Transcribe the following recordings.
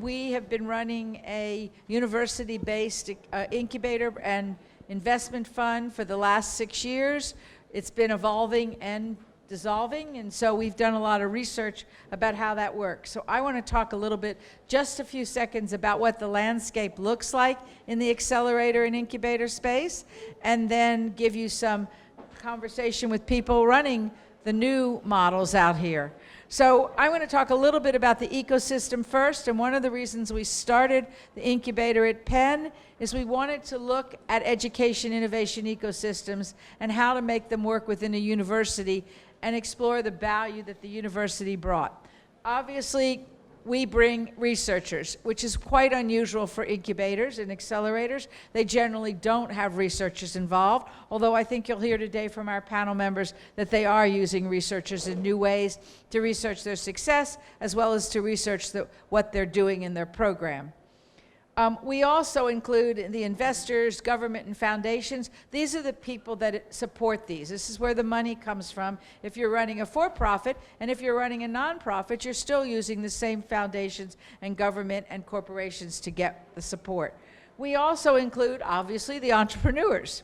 we have been running a university-based incubator and investment fund for the last 6 years. It's been evolving and dissolving, and so we've done a lot of research about how that works. So I want to talk a little bit, just a few seconds, about what the landscape looks like in the accelerator and incubator space, and then give you some conversation with people running the new models out here. So I want to talk a little bit about the ecosystem first, and one of the reasons we started the incubator at Penn is we wanted to look at education innovation ecosystems and how to make them work within a university and explore the value that the university brought. Obviously, we bring researchers, which is quite unusual for incubators and accelerators. They generally don't have researchers involved, although I think you'll hear today from our panel members that they are using researchers in new ways to research their success, as well as to research what they're doing in their program. We also include the investors, government, and foundations. These are the people that support these. This is where the money comes from. If you're running a for-profit, and if you're running a nonprofit, you're still using the same foundations and government and corporations to get the support. We also include, obviously, the entrepreneurs.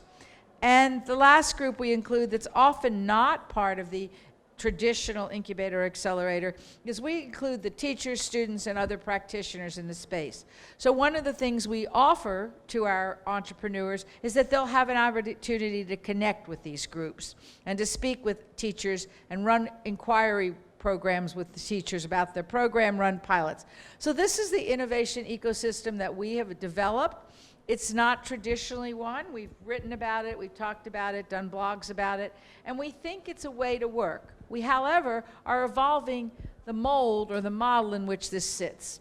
And the last group we include that's often not part of the traditional incubator or accelerator is we include the teachers, students, and other practitioners in the space. So one of the things we offer to our entrepreneurs is that they'll have an opportunity to connect with these groups and to speak with teachers and run inquiry programs with the teachers about their program, run pilots. So this is the innovation ecosystem that we have developed. It's not traditionally one. We've written about it, we've talked about it, done blogs about it, and we think it's a way to work. We, however, are evolving the mold or the model in which this sits.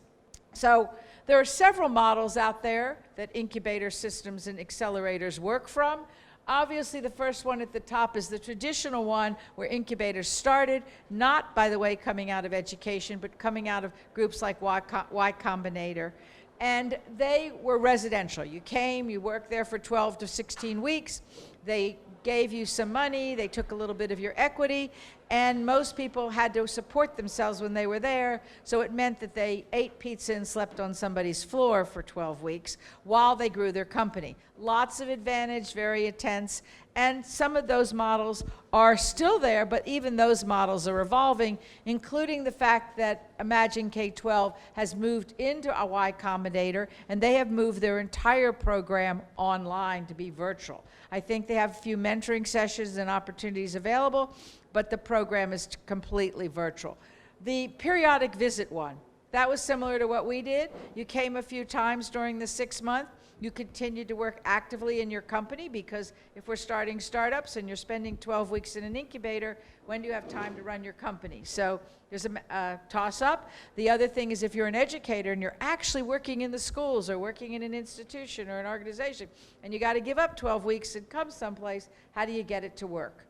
So there are several models out there that incubator systems and accelerators work from. Obviously, the first one at the top is the traditional one where incubators started, not, by the way, coming out of education, but coming out of groups like Y Combinator. And they were residential. You came, you worked there for 12 to 16 weeks. They gave you some money, they took a little bit of your equity, and most people had to support themselves when they were there, so it meant that they ate pizza and slept on somebody's floor for 12 weeks while they grew their company. Lots of advantage, very intense, and some of those models are still there, but even those models are evolving, including the fact that Imagine K-12 has moved into a Y Combinator, and they have moved their entire program online to be virtual. I think they have a few mentoring sessions and opportunities available, but the program is completely virtual. The periodic visit one, that was similar to what we did. You came a few times during the 6 month. You continued to work actively in your company, because if we're starting startups and you're spending 12 weeks in an incubator, when do you have time to run your company? So there's a toss-up. The other thing is, if you're an educator and you're actually working in the schools or working in an institution or an organization, and you got to give up 12 weeks and come someplace, how do you get it to work?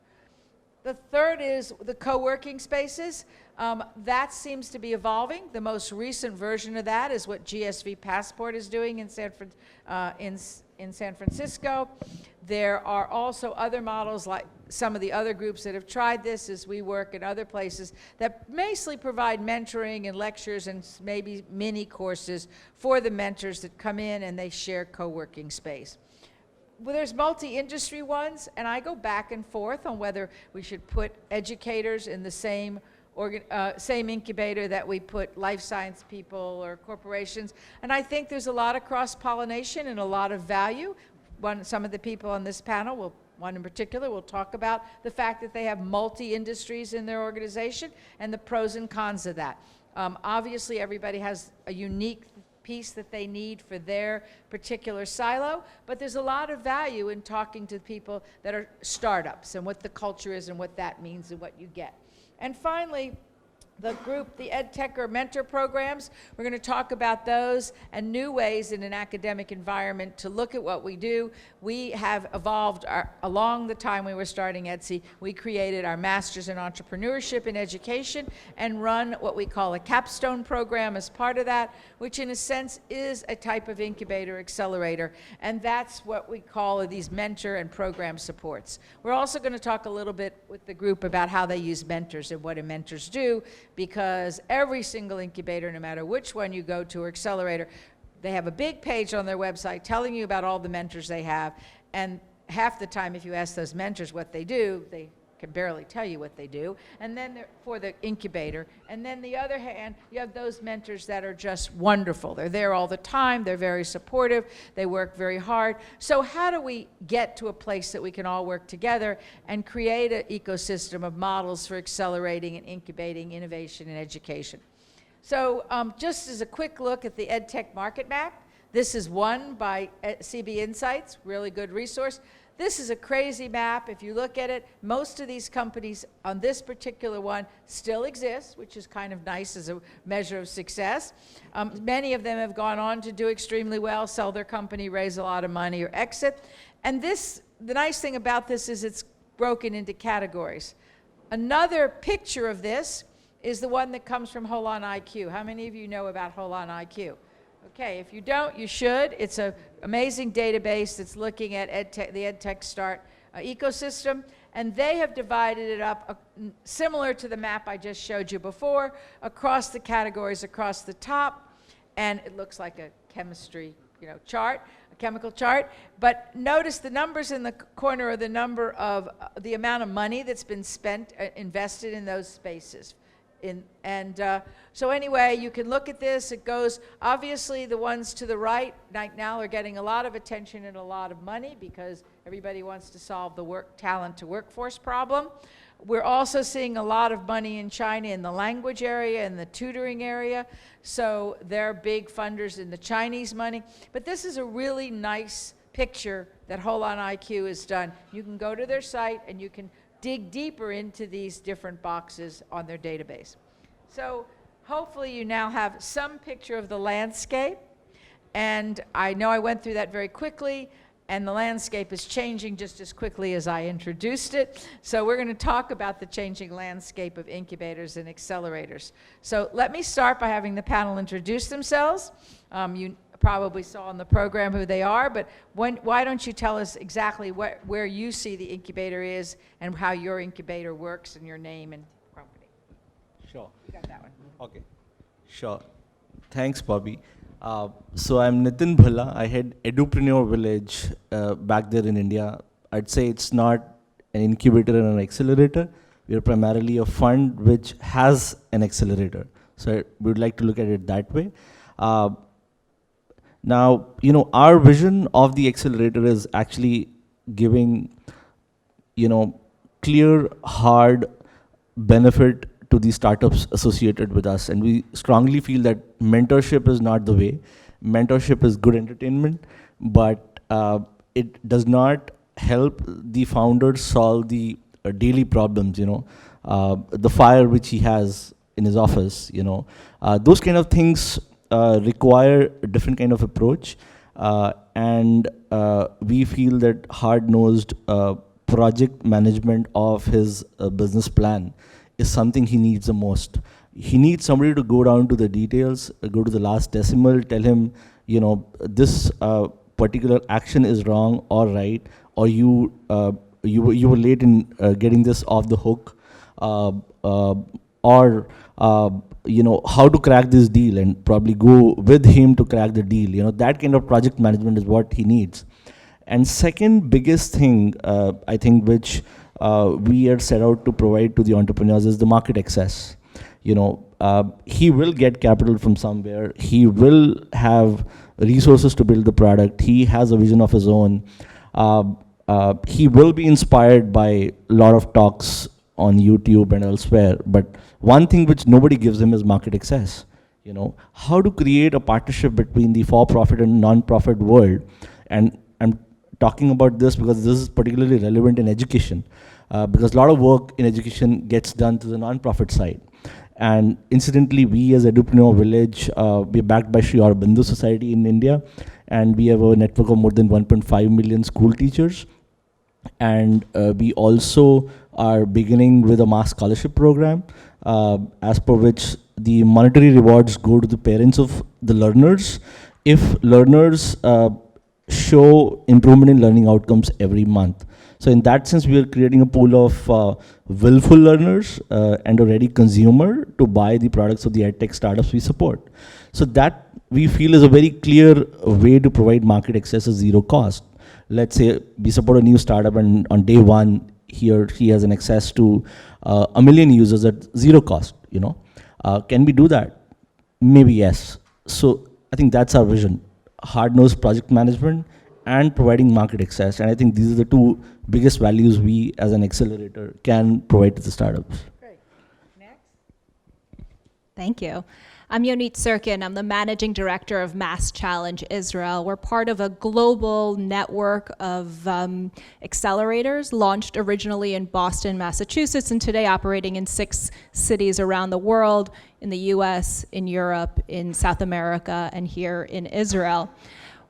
The third is the co-working spaces. That seems to be evolving. The most recent version of that is what GSV Passport is doing in San Francisco. There are also other models, like some of the other groups that have tried this, as we work in other places, that basically provide mentoring and lectures and maybe mini courses for the mentors that come in, and they share co-working space. Well, there's multi-industry ones, and I go back and forth on whether we should put educators in the same incubator that we put life science people or corporations. And I think there's a lot of cross-pollination and a lot of value. Some of the people on this panel, one in particular, will talk about the fact that they have multi-industries in their organization and the pros and cons of that. Obviously, everybody has a unique piece that they need for their particular silo, but there's a lot of value in talking to people that are startups and what the culture is and what that means and what you get. And finally, the group, the Edtech or mentor programs, we're going to talk about those and new ways in an academic environment to look at what we do. We have evolved along the time we were starting ETSI. We created our Masters in Entrepreneurship and Education and run what we call a capstone program as part of that, which in a sense is a type of incubator accelerator. And that's what we call these mentor and program supports. We're also going to talk a little bit with the group about how they use mentors and what mentors do. because every single incubator, no matter which one you go to or accelerator, they have a big page on their website telling you about all the mentors they have. And half the time, if you ask those mentors what they do, they can barely tell you what they do. And then for the incubator. And then the other hand, you have those mentors that are just wonderful. They're there all the time. They're very supportive. They work very hard. So how do we get to a place that we can all work together and create an ecosystem of models for accelerating and incubating innovation in education? So just as a quick look at the Edtech Market Map, this is one by CB Insights, really good resource. This is a crazy map. If you look at it, most of these companies on this particular one still exist, which is kind of nice as a measure of success. Many of them have gone on to do extremely well, sell their company, raise a lot of money, or exit. And this, the nice thing about this is it's broken into categories. Another picture of this is the one that comes from Holon IQ. How many of you know about Holon IQ? Okay, if you don't, you should. It's an amazing database that's looking at the EdTech Start ecosystem, and they have divided it up similar to the map I just showed you before, across the categories, across the top, and it looks like a chemistry, chart, a chemical chart. But notice the numbers in the corner are the number of the amount of money that's been spent, invested in those spaces. So anyway, you can look at this. It goes, obviously the ones to the right now are getting a lot of attention and a lot of money because everybody wants to solve the talent to workforce problem. We're also seeing a lot of money in China in the language area and the tutoring area. So they're big funders in the Chinese money. But this is a really nice picture that Holon IQ has done. You can go to their site and you can dig deeper into these different boxes on their database. So hopefully you now have some picture of the landscape. And I know I went through that very quickly, and the landscape is changing just as quickly as I introduced it. So we're going to talk about the changing landscape of incubators and accelerators. So let me start by having the panel introduce themselves. You probably saw on the program who they are, but why don't you tell us exactly where you see the incubator is and how your incubator works and your name and company. Sure. You got that one. Okay. Sure. Thanks, Bobby. So I'm Nitin Bhalla. I head Edupreneur Village back there in India. I'd say it's not an incubator and an accelerator. We're primarily a fund which has an accelerator. So we would like to look at it that way. Now, our vision of the accelerator is actually giving, clear, hard benefit to the startups associated with us. And we strongly feel that mentorship is not the way. Mentorship is good entertainment, but it does not help the founders solve the daily problems, the fire which he has in his office, those kind of things require a different kind of approach, and we feel that hard-nosed project management of his business plan is something he needs the most. He needs somebody to go down to the details, go to the last decimal, tell him, this particular action is wrong or right, or you were late in getting this off the hook, or how to crack this deal and probably go with him to crack the deal. That kind of project management is what he needs. And second biggest thing, I think, which we are set out to provide to the entrepreneurs is the market access. He will get capital from somewhere. He will have resources to build the product. He has a vision of his own. He will be inspired by a lot of talks on YouTube and elsewhere, but one thing which nobody gives him is market access. How to create a partnership between the for-profit and non-profit world. And I'm talking about this because this is particularly relevant in education, because a lot of work in education gets done to the non-profit side. And incidentally, we as Edupreneur Village, we're backed by Sri Aurobindo Society in India, and we have a network of more than 1.5 million school teachers. And we also are beginning with a mass scholarship program, as per which the monetary rewards go to the parents of the learners if learners show improvement in learning outcomes every month. So in that sense, we are creating a pool of willful learners and a ready consumer to buy the products of the edtech startups we support. So that we feel is a very clear way to provide market access at zero cost. Let's say we support a new startup and on day one, he or she has an access to 1 million users at zero cost, Can we do that? Maybe yes. So I think that's our vision. Hard-nosed project management and providing market access. And I think these are the two biggest values we as an accelerator can provide to the startups. Great. Next. Thank you. I'm Yonit Serkin. I'm the managing director of MassChallenge Israel. We're part of a global network of accelerators launched originally in Boston, Massachusetts, and today operating in 6 cities around the world, in the US, in Europe, in South America, and here in Israel.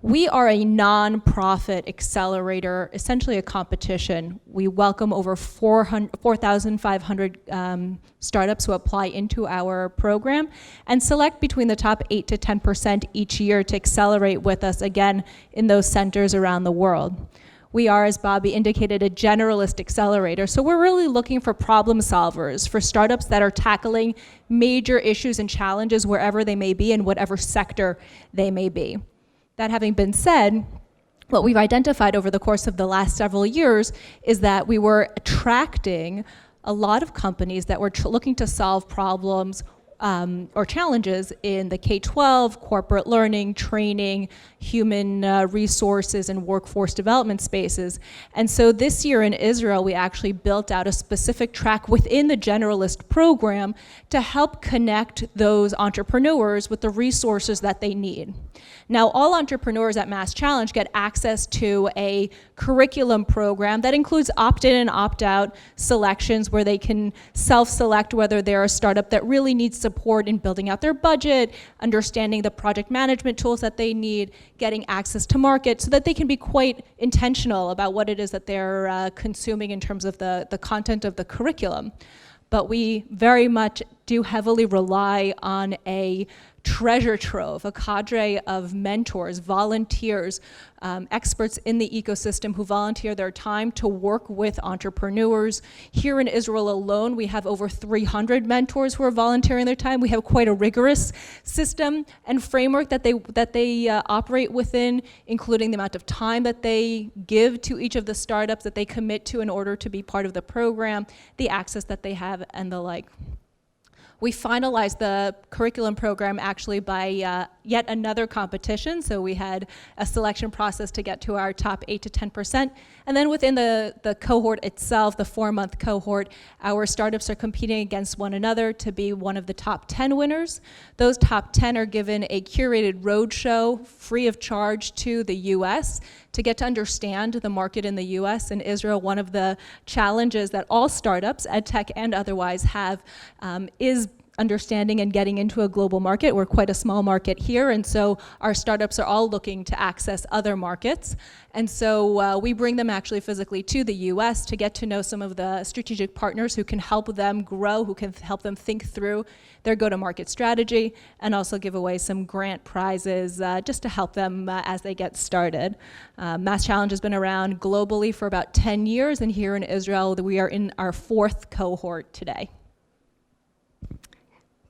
We are a non-profit accelerator, essentially a competition. We welcome over 4,500 startups who apply into our program and select between the top 8 to 10% each year to accelerate with us, again, in those centers around the world. We are, as Bobby indicated, a generalist accelerator. So we're really looking for problem solvers, for startups that are tackling major issues and challenges wherever they may be in whatever sector they may be. That having been said, what we've identified over the course of the last several years is that we were attracting a lot of companies that were looking to solve problems or challenges in the K-12, corporate learning, training, human resources, and workforce development spaces. And so this year in Israel, we actually built out a specific track within the generalist program to help connect those entrepreneurs with the resources that they need. Now, all entrepreneurs at MassChallenge get access to a curriculum program that includes opt-in and opt-out selections where they can self-select whether they're a startup that really needs support in building out their budget, understanding the project management tools that they need, getting access to market, so that they can be quite intentional about what it is that they're consuming in terms of the content of the curriculum. But we very much do heavily rely on a treasure trove, a cadre of mentors, volunteers, experts in the ecosystem who volunteer their time to work with entrepreneurs. Here in Israel alone, we have over 300 mentors who are volunteering their time. We have quite a rigorous system and framework that they operate within, including the amount of time that they give to each of the startups that they commit to in order to be part of the program, the access that they have, and the like. We finalized the curriculum program actually by yet another competition. So we had a selection process to get to our top 8 to 10%. And then within the cohort itself, the 4-month cohort, our startups are competing against one another to be one of the top 10 winners. Those top 10 are given a curated roadshow free of charge to the US to get to understand the market in the US and Israel. One of the challenges that all startups, edtech and otherwise, have is understanding and getting into a global market. We're quite a small market here, and so our startups are all looking to access other markets. And so we bring them actually physically to the US to get to know some of the strategic partners who can help them grow, who can help them think through their go-to-market strategy, and also give away some grant prizes just to help them as they get started. MassChallenge has been around globally for about 10 years, and here in Israel, we are in our 4th cohort today.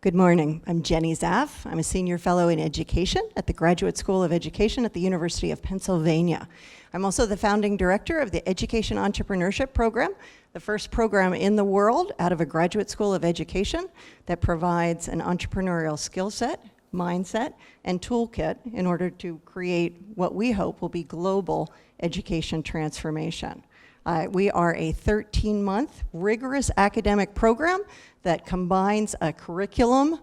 Good morning. I'm Jenny Zapf. I'm a senior fellow in education at the Graduate School of Education at the University of Pennsylvania. I'm also the founding director of the Education Entrepreneurship Program, the first program in the world out of a graduate school of education that provides an entrepreneurial skill set, mindset, and toolkit in order to create what we hope will be global education transformation. We are a 13-month rigorous academic program that combines a curriculum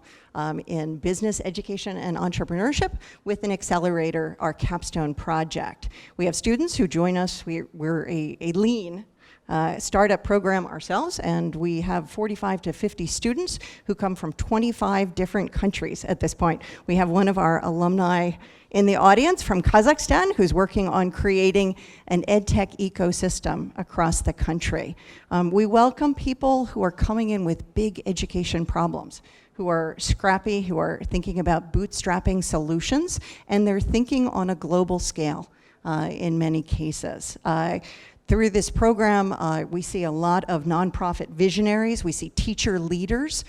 in business education and entrepreneurship with an accelerator, our capstone project. We have students who join us. We're a lean startup program ourselves, and we have 45 to 50 students who come from 25 different countries at this point. We have one of our alumni in the audience from Kazakhstan who's working on creating an edtech ecosystem across the country. We welcome people who are coming in with big education problems, who are scrappy, who are thinking about bootstrapping solutions, and they're thinking on a global scale in many cases. Through this program, we see a lot of nonprofit visionaries, we see teacher leaders,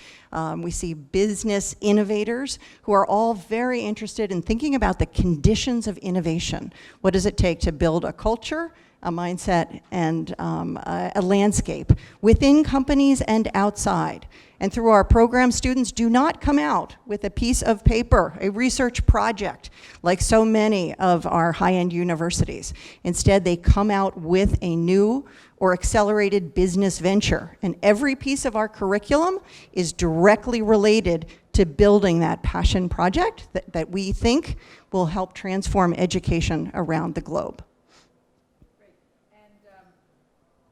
we see business innovators who are all very interested in thinking about the conditions of innovation. What does it take to build a culture, a mindset, and a landscape within companies and outside? And through our program, students do not come out with a piece of paper, a research project, like so many of our high-end universities. Instead, they come out with a new or accelerated business venture. And every piece of our curriculum is directly related to building that passion project that we think will help transform education around the globe.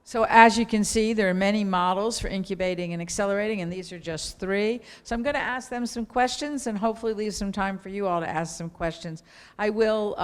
So as you can see, there are many models for incubating and accelerating, and these are just 3. So I'm going to ask them some questions and hopefully leave some time for you all to ask some questions. I will,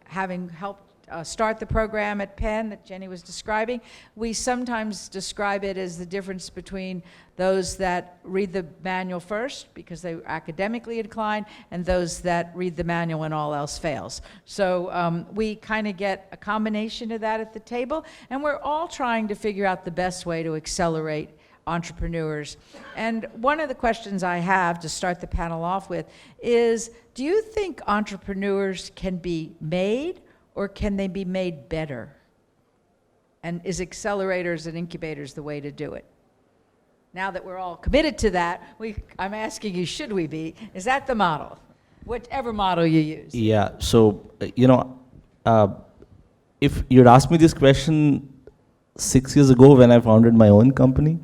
having helped start the program at Penn that Jenny was describing, we sometimes describe it as the difference between those that read the manual first because they are academically inclined and those that read the manual when all else fails. So we kind of get a combination of that at the table, and we're all trying to figure out the best way to accelerate entrepreneurs. And one of the questions I have to start the panel off with is, do you think entrepreneurs can be made, or can they be made better? And is accelerators and incubators the way to do it? Now that we're all committed to that, I'm asking you, should we be? Is that the model? Whatever model you use. Yeah, so, if you'd asked me this question 6 years ago when I founded my own company,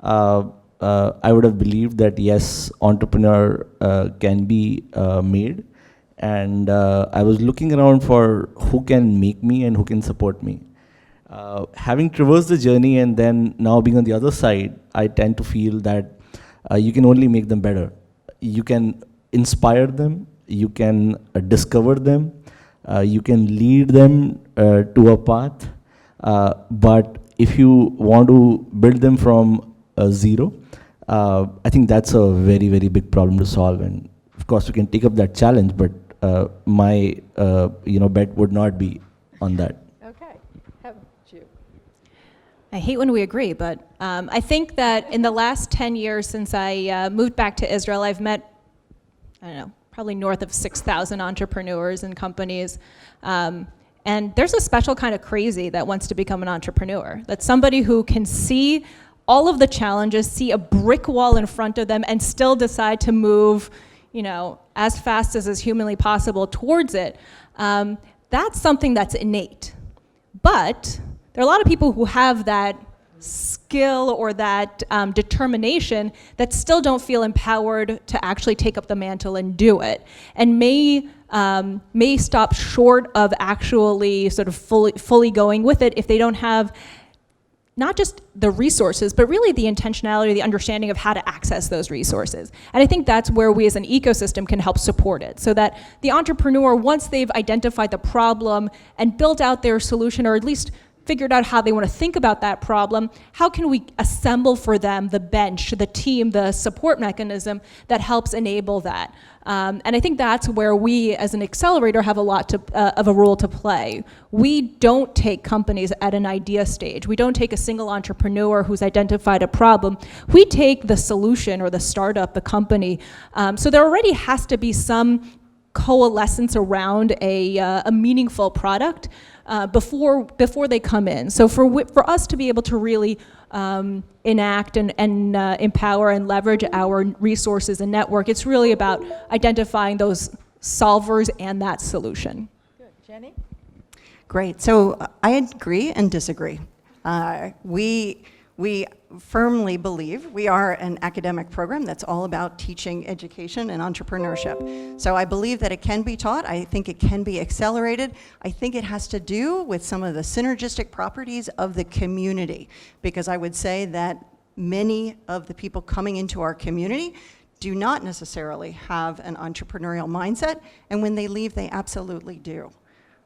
I would have believed that yes, entrepreneur can be made. And I was looking around for who can make me and who can support me. Having traversed the journey and then now being on the other side, I tend to feel that you can only make them better. You can inspire them, you can discover them, you can lead them to a path, but if you want to build them from zero, I think that's a very, very big problem to solve. And of course, we can take up that challenge, but my bet would not be on that. Okay, how about you? I hate when we agree, but I think that in the last 10 years since I moved back to Israel, I've met, I don't know, probably north of 6,000 entrepreneurs and companies. And there's a special kind of crazy that wants to become an entrepreneur. That's somebody who can see all of the challenges, see a brick wall in front of them, and still decide to move, as fast as is humanly possible towards it. That's something that's innate. But there are a lot of people who have that skill or that determination that still don't feel empowered to actually take up the mantle and do it, and may stop short of actually sort of fully going with it if they don't have not just the resources, but really the intentionality, the understanding of how to access those resources. And I think that's where we as an ecosystem can help support it, so that the entrepreneur, once they've identified the problem and built out their solution, or at least figured out how they want to think about that problem, how can we assemble for them the bench, the team, the support mechanism that helps enable that? And I think that's where we as an accelerator have a lot of a role to play. We don't take companies at an idea stage. We don't take a single entrepreneur who's identified a problem. We take the solution or the startup, the company. So there already has to be some coalescence around a meaningful product before they come in. So for us to be able to really enact and empower and leverage our resources and network, it's really about identifying those solvers and that solution. Good. Jenny? Great. So I agree and disagree. We firmly believe we are an academic program that's all about teaching education and entrepreneurship. So I believe that it can be taught. I think it can be accelerated. I think it has to do with some of the synergistic properties of the community, because I would say that many of the people coming into our community do not necessarily have an entrepreneurial mindset, and when they leave, they absolutely do.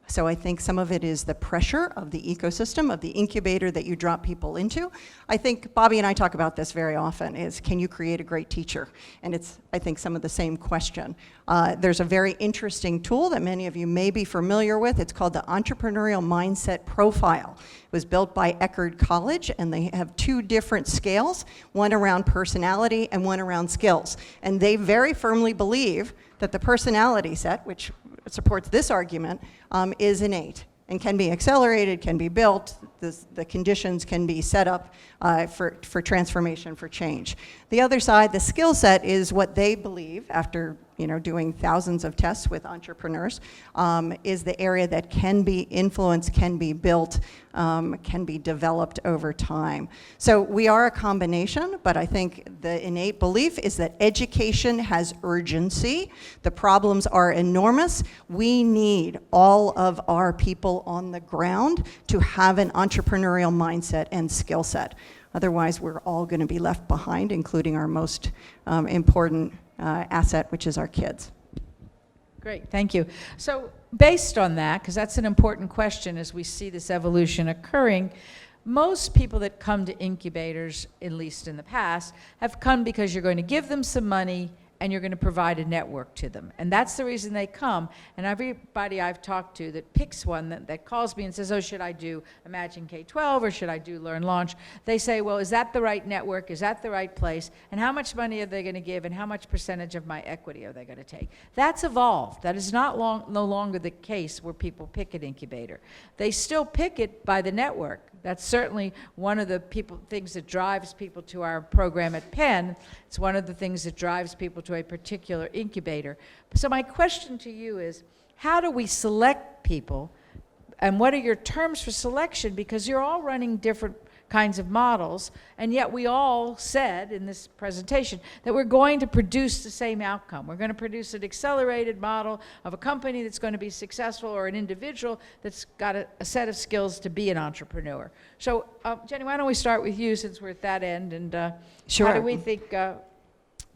So I think some of it is the pressure of the ecosystem, of the incubator that you drop people into. I think Bobby and I talk about this very often, is can you create a great teacher? And it's, I think, some of the same question. There's a very interesting tool that many of you may be familiar with. It's called the Entrepreneurial Mindset Profile. It was built by Eckerd College, and they have two different scales, one around personality and one around skills. And they very firmly believe that the personality set, which supports this argument, is innate and can be accelerated, can be built. The conditions can be set up for transformation, for change. The other side, the skill set, is what they believe, after doing thousands of tests with entrepreneurs, is the area that can be influenced, can be built, can be developed over time. So we are a combination, but I think the innate belief is that education has urgency. The problems are enormous. We need all of our people on the ground to have an entrepreneurial mindset and skill set. Otherwise, we're all going to be left behind, including our most important asset, which is our kids. Great, thank you. So based on that, because that's an important question as we see this evolution occurring, most people that come to incubators, at least in the past, have come because you're going to give them some money and you're going to provide a network to them. And that's the reason they come. And everybody I've talked to that picks one, that calls me and says, oh, should I do Imagine K-12 or should I do Learn Launch? They say, well, is that the right network? Is that the right place? And how much money are they going to give? And how much percentage of my equity are they going to take? That's evolved. That is no longer the case where people pick an incubator. They still pick it by the network. That's certainly one of the things that drives people to our program at Penn. It's one of the things that drives people to a particular incubator. So my question to you is, how do we select people, and what are your terms for selection? Because you're all running different kinds of models, and yet we all said in this presentation that we're going to produce the same outcome. We're going to produce an accelerated model of a company that's going to be successful, or an individual that's got a set of skills to be an entrepreneur. So Jenny, why don't we start with you, since we're at that end, and Sure. How do we think,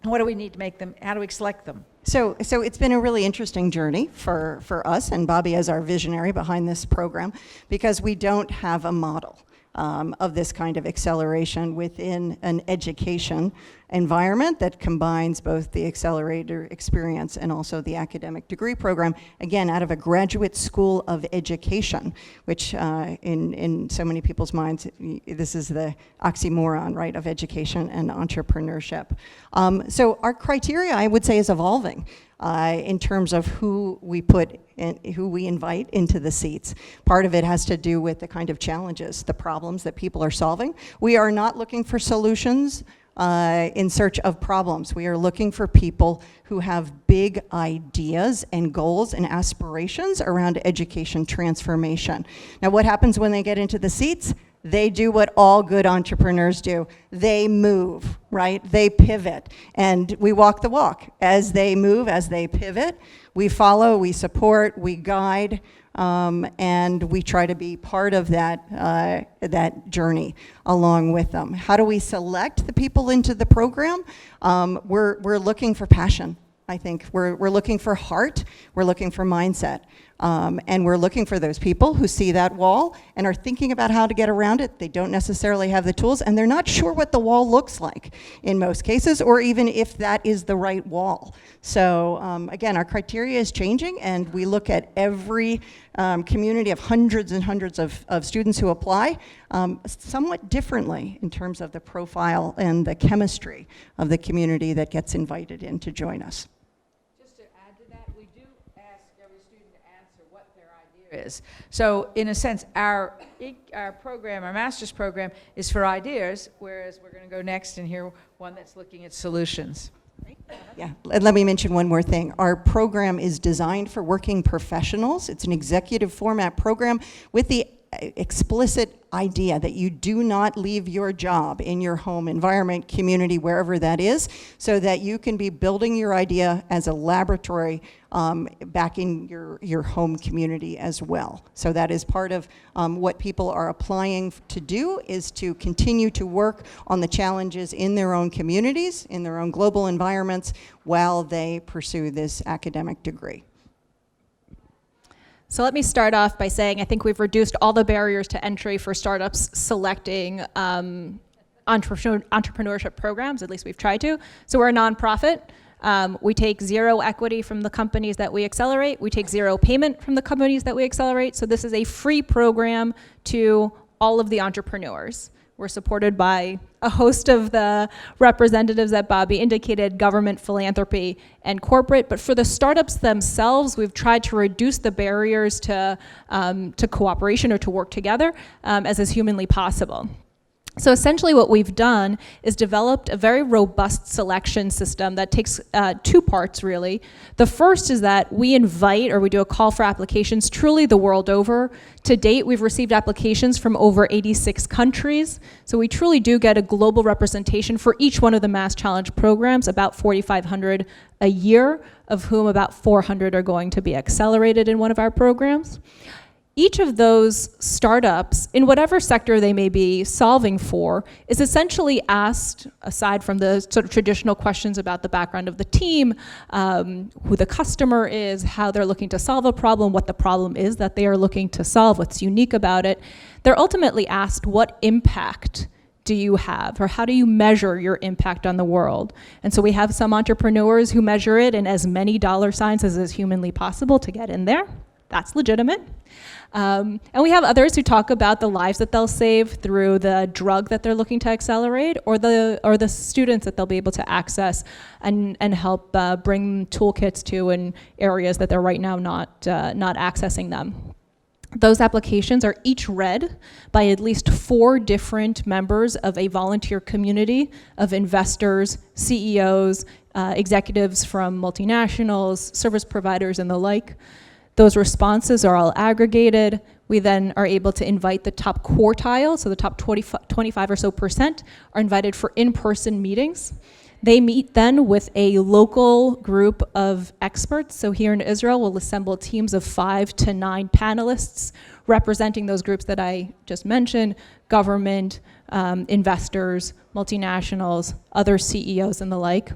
what do we need to make them, how do we select them? So it's been a really interesting journey for us, and Bobby as our visionary behind this program, because we don't have a model of this kind of acceleration within an education environment that combines both the accelerator experience and also the academic degree program, again, out of a graduate school of education, which in so many people's minds, this is the oxymoron, right, of education and entrepreneurship. So our criteria, I would say, is evolving in terms of who we invite into the seats. Part of it has to do with the kind of challenges, the problems that people are solving. We are not looking for solutions in search of problems. We are looking for people who have big ideas and goals and aspirations around education transformation. Now, what happens when they get into the seats? They do what all good entrepreneurs do. They move, right? They pivot, and we walk the walk. As they move, as they pivot, we follow, we support, we guide, and we try to be part of that journey along with them. How do we select the people into the program? We're looking for passion. I think we're looking for heart, we're looking for mindset, and we're looking for those people who see that wall and are thinking about how to get around it. They don't necessarily have the tools, and they're not sure what the wall looks like in most cases, or even if that is the right wall. So again, our criteria is changing, and we look at every community of hundreds and hundreds of students who apply somewhat differently in terms of the profile and the chemistry of the community that gets invited in to join us. Is. So in a sense, our program, our master's program, is for ideas, whereas we're going to go next and hear one that's looking at solutions. Yeah, and let me mention one more thing. Our program is designed for working professionals. It's an executive format program with the explicit idea that you do not leave your job in your home environment, community, wherever that is, so that you can be building your idea as a laboratory back in your home community as well. So that is part of what people are applying to do, is to continue to work on the challenges in their own communities, in their own global environments, while they pursue this academic degree. So let me start off by saying I think we've reduced all the barriers to entry for startups selecting entrepreneurship programs, at least we've tried to. So we're a nonprofit. We take zero equity from the companies that we accelerate. We take zero payment from the companies that we accelerate. So this is a free program to all of the entrepreneurs. We're supported by a host of the representatives that Bobby indicated, government, philanthropy, and corporate. But for the startups themselves, we've tried to reduce the barriers to cooperation or to work together as is humanly possible. So essentially what we've done is developed a very robust selection system that takes two parts, really. The first is that we invite, or we do a call for applications truly the world over. To date, we've received applications from over 86 countries. So we truly do get a global representation for each one of the MassChallenge programs, about 4,500 a year, of whom about 400 are going to be accelerated in one of our programs. Each of those startups, in whatever sector they may be solving for, is essentially asked, aside from the sort of traditional questions about the background of the team, who the customer is, how they're looking to solve a problem, what the problem is that they are looking to solve, what's unique about it. They're ultimately asked, what impact do you have, or how do you measure your impact on the world? And so we have some entrepreneurs who measure it in as many dollar signs as is humanly possible to get in there. That's legitimate. And we have others who talk about the lives that they'll save through the drug that they're looking to accelerate, or the students that they'll be able to access and help bring toolkits to in areas that they're right now not accessing them. Those applications are each read by at least 4 different members of a volunteer community of investors, CEOs, executives from multinationals, service providers, and the like. Those responses are all aggregated. We then are able to invite the top quartile, so the top 25 or so percent are invited for in-person meetings. They meet then with a local group of experts. So here in Israel, we'll assemble teams of 5 to 9 panelists representing those groups that I just mentioned: government, investors, multinationals, other CEOs, and the like.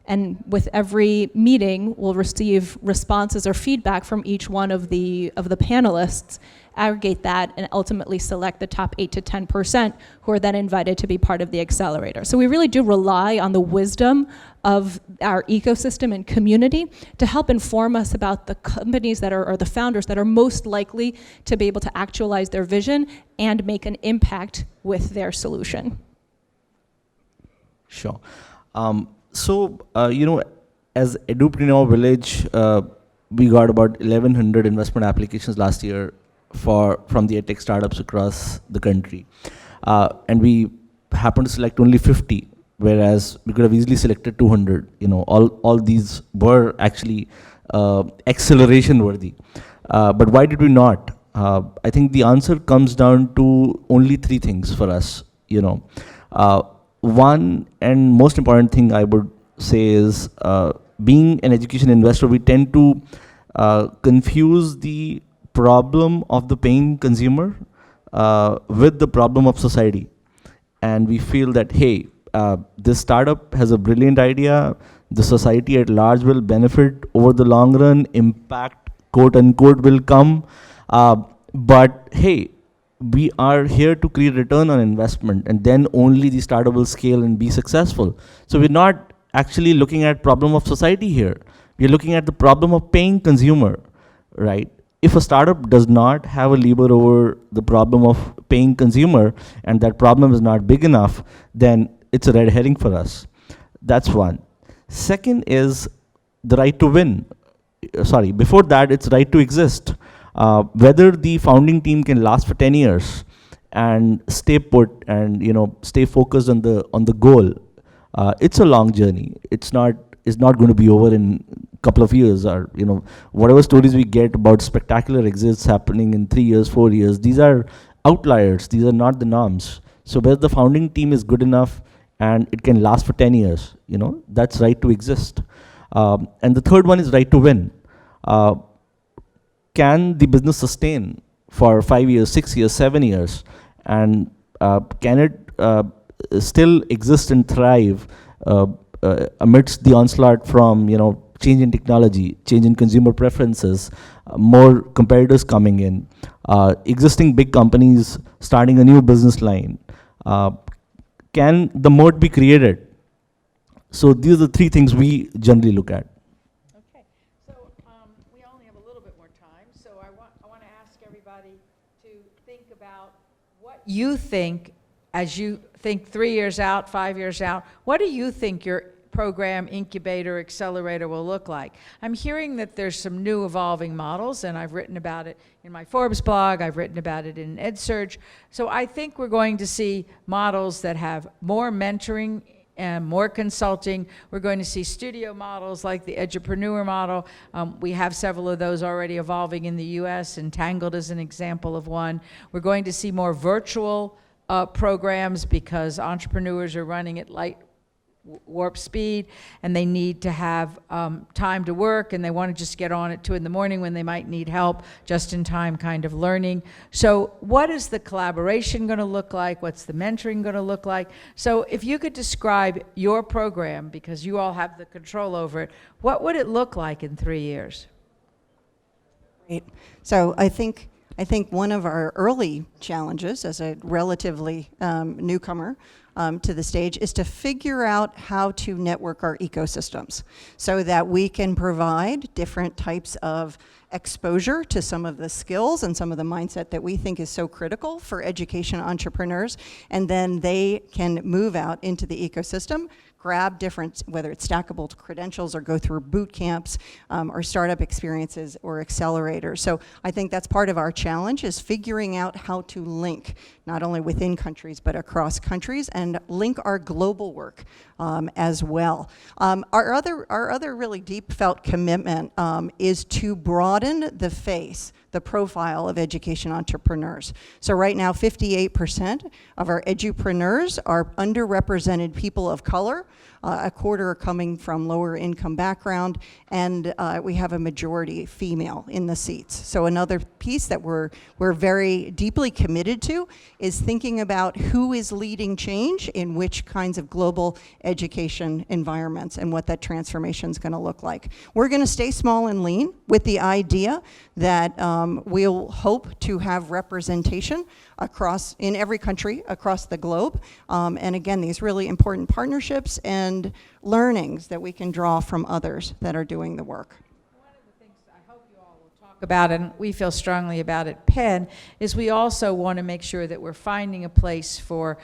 And with every meeting, we'll receive responses or feedback from each one of the panelists, aggregate that, and ultimately select the top 8 to 10% who are then invited to be part of the accelerator. So we really do rely on the wisdom of our ecosystem and community to help inform us about the companies that are, or the founders that are most likely to be able to actualize their vision and make an impact with their solution. Sure. So, as Edupreneur Village, we got about 1,100 investment applications last year from the Edtech startups across the country. And we happened to select only 50, whereas we could have easily selected 200. All these were actually acceleration worthy. But why did we not? I think the answer comes down to only 3 things for us. One and most important thing I would say is, being an education investor, we tend to confuse the problem of the paying consumer with the problem of society. And we feel that, hey, this startup has a brilliant idea, the society at large will benefit over the long run, impact, quote unquote, will come. But hey, we are here to create return on investment, and then only the startup will scale and be successful. So we're not actually looking at problem of society here. We're looking at the problem of paying consumer, right? If a startup does not have a lever over the problem of paying consumer, and that problem is not big enough, then it's a red herring for us. That's one. Second is the right to win. Before that, it's right to exist. Whether the founding team can last for 10 years and stay put and stay focused on the goal, it's a long journey. It's not going to be over in a couple of years, or whatever stories we get about spectacular exits happening in 3 years, 4 years. These are outliers. These are not the norms. So whether the founding team is good enough and it can last for 10 years, that's right to exist. And the third one is right to win. Can the business sustain for 5 years, 6 years, 7 years? And can it still exist and thrive amidst the onslaught from, change in technology, change in consumer preferences, more competitors coming in, existing big companies starting a new business line. Can the moat be created? So these are the three things we generally look at. Okay, so we only have a little bit more time, so I want to ask everybody to think about what you think, as you think 3 years out, 5 years out, what do you think your program, incubator, accelerator will look like? I'm hearing that there's some new evolving models, and I've written about it in my Forbes blog, I've written about it in EdSurge. So I think we're going to see models that have more mentoring and more consulting. We're going to see studio models like the Edupreneur model. We have several of those already evolving in the US, Entangled is an example of one. We're going to see more virtual programs because entrepreneurs are running at light warp speed, and they need to have time to work, and they want to just get on at 2 in the morning when they might need help, just in time kind of learning. So what is the collaboration going to look like? What's the mentoring going to look like? So if you could describe your program, because you all have the control over it, what would it look like in 3 years? Great. So I think one of our early challenges as a relatively newcomer to the stage is to figure out how to network our ecosystems so that we can provide different types of exposure to some of the skills and some of the mindset that we think is so critical for education entrepreneurs, and then they can move out into the ecosystem, grab different, whether it's stackable credentials or go through boot camps or startup experiences or accelerators. So I think that's part of our challenge, is figuring out how to link, not only within countries, but across countries, and link our global work as well. Our other really deep felt commitment is to broaden the profile of education entrepreneurs. So right now, 58% of our edupreneurs are underrepresented people of color. A quarter are coming from lower income background, and we have a majority female in the seats. So another piece that we're very deeply committed to is thinking about who is leading change in which kinds of global education environments and what that transformation is going to look like. We're going to stay small and lean with the idea that we'll hope to have representation in every country across the globe. And again, these really important partnerships and learnings that we can draw from others that are doing the work. One of the things I hope you all will talk about, and we feel strongly about at Penn, is we also want to make sure that we're finding a place for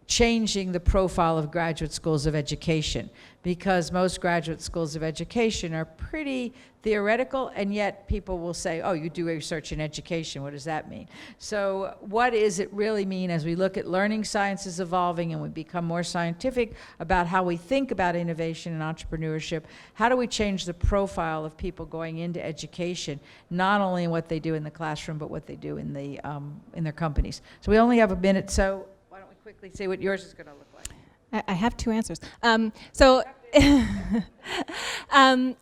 changing the profile of graduate schools of education, because most graduate schools of education are pretty theoretical, and yet people will say, oh, you do research in education, what does that mean? So what does it really mean as we look at learning sciences evolving and we become more scientific about how we think about innovation and entrepreneurship? How do we change the profile of people going into education, not only in what they do in the classroom, but what they do in their companies? So we only have a minute, so why don't we quickly say what yours is going to look like? I have two answers.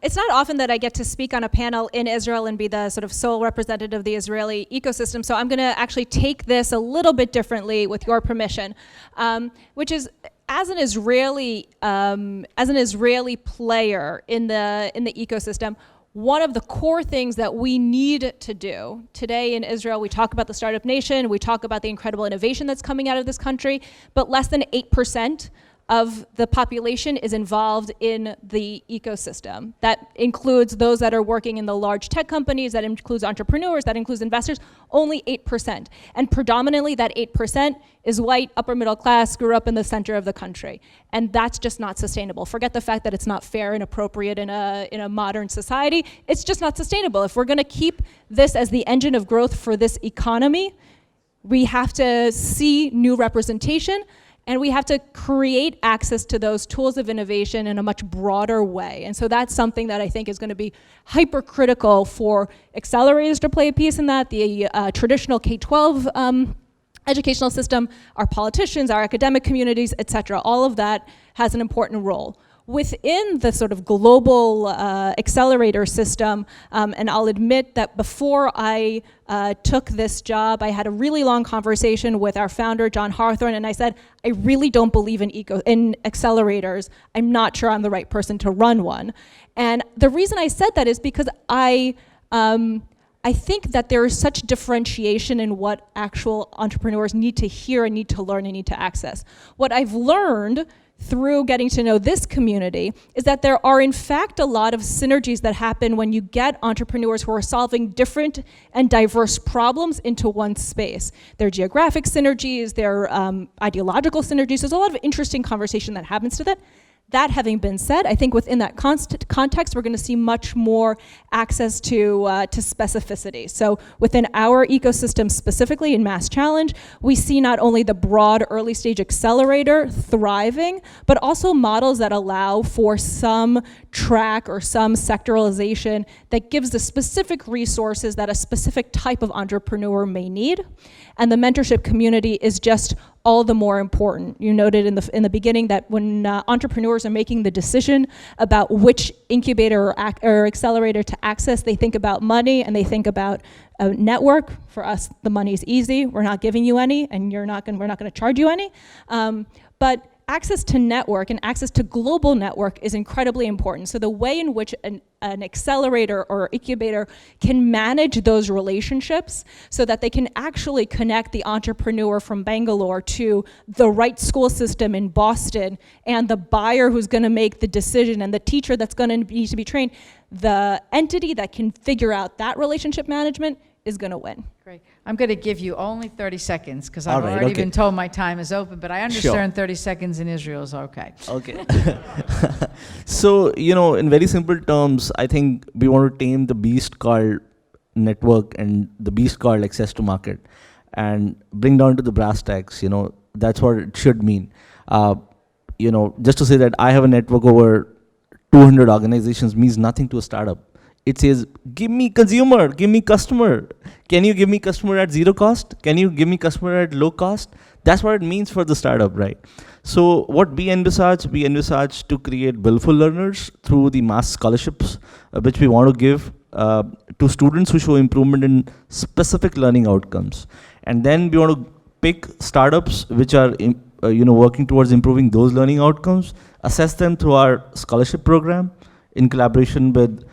It's not often that I get to speak on a panel in Israel and be the sort of sole representative of the Israeli ecosystem, so I'm going to actually take this a little bit differently with your permission, which is, as an Israeli player in the ecosystem, one of the core things that we need to do today in Israel, we talk about the startup nation, we talk about the incredible innovation that's coming out of this country, but less than 8% of the population is involved in the ecosystem. That includes those that are working in the large tech companies, that includes entrepreneurs, that includes investors, only 8%. And predominantly that 8% is white, upper middle class, grew up in the center of the country. And that's just not sustainable. Forget the fact that it's not fair and appropriate in a modern society. It's just not sustainable. If we're gonna keep this as the engine of growth for this economy, we have to see new representation, and we have to create access to those tools of innovation in a much broader way. And so that's something that I think is going to be hypercritical for accelerators to play a piece in that, the traditional K-12 educational system, our politicians, our academic communities, et cetera. All of that has an important role. within the sort of global accelerator system, and I'll admit that before I took this job, I had a really long conversation with our founder, John Hawthorne, and I said, I really don't believe in accelerators. I'm not sure I'm the right person to run one. And the reason I said that is because I think that there is such differentiation in what actual entrepreneurs need to hear and need to learn and need to access. What I've learned through getting to know this community is that there are in fact a lot of synergies that happen when you get entrepreneurs who are solving different and diverse problems into one space. There are geographic synergies, there are ideological synergies. There's a lot of interesting conversation that happens to that. That having been said, I think within that context, we're going to see much more access to specificity. So within our ecosystem, specifically in MassChallenge, we see not only the broad early stage accelerator thriving, but also models that allow for some track or some sectoralization that gives the specific resources that a specific type of entrepreneur may need. And the mentorship community is just all the more important. You noted in the beginning that when entrepreneurs are making the decision about which incubator or accelerator to access, they think about money and they think about a network. For us, the money's easy. We're not giving you any, and we're not going to charge you any. But access to network and access to global network is incredibly important. So the way in which an accelerator or incubator can manage those relationships so that they can actually connect the entrepreneur from Bangalore to the right school system in Boston and the buyer who's going to make the decision and the teacher that's going to need to be trained, the entity that can figure out that relationship management is going to win. Great. I'm going to give you only 30 seconds because I've already been told my time is open, but I understand 30 seconds in Israel is okay. Okay. So, in very simple terms, I think we want to tame the beast called network and the beast called access to market and bring down to the brass tacks, that's what it should mean. Just to say that I have a network over 200 organizations means nothing to a startup. It says, give me consumer, give me customer. Can you give me customer at zero cost? Can you give me customer at low cost? That's what it means for the startup, right? So what we envisage to create willful learners through the mass scholarships, which we want to give to students who show improvement in specific learning outcomes. And then we want to pick startups which are working towards improving those learning outcomes, assess them through our scholarship program in collaboration with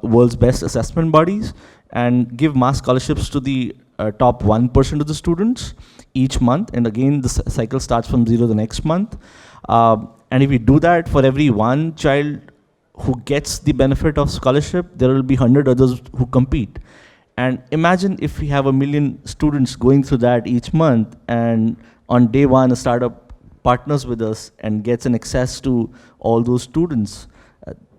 world's best assessment bodies, and give mass scholarships to the top 1% of the students each month. And again, the cycle starts from zero the next month. And if we do that for every one child who gets the benefit of scholarship, there will be 100 others who compete. And imagine if we have 1 million students going through that each month, and on day one, a startup partners with us and gets an access to all those students.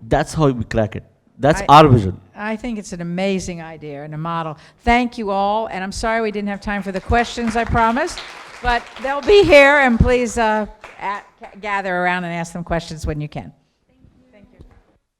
That's how we crack it. That's our vision. I think it's an amazing idea and a model. Thank you all, and I'm sorry we didn't have time for the questions I promised, but they'll be here, and please gather around and ask them questions when you can.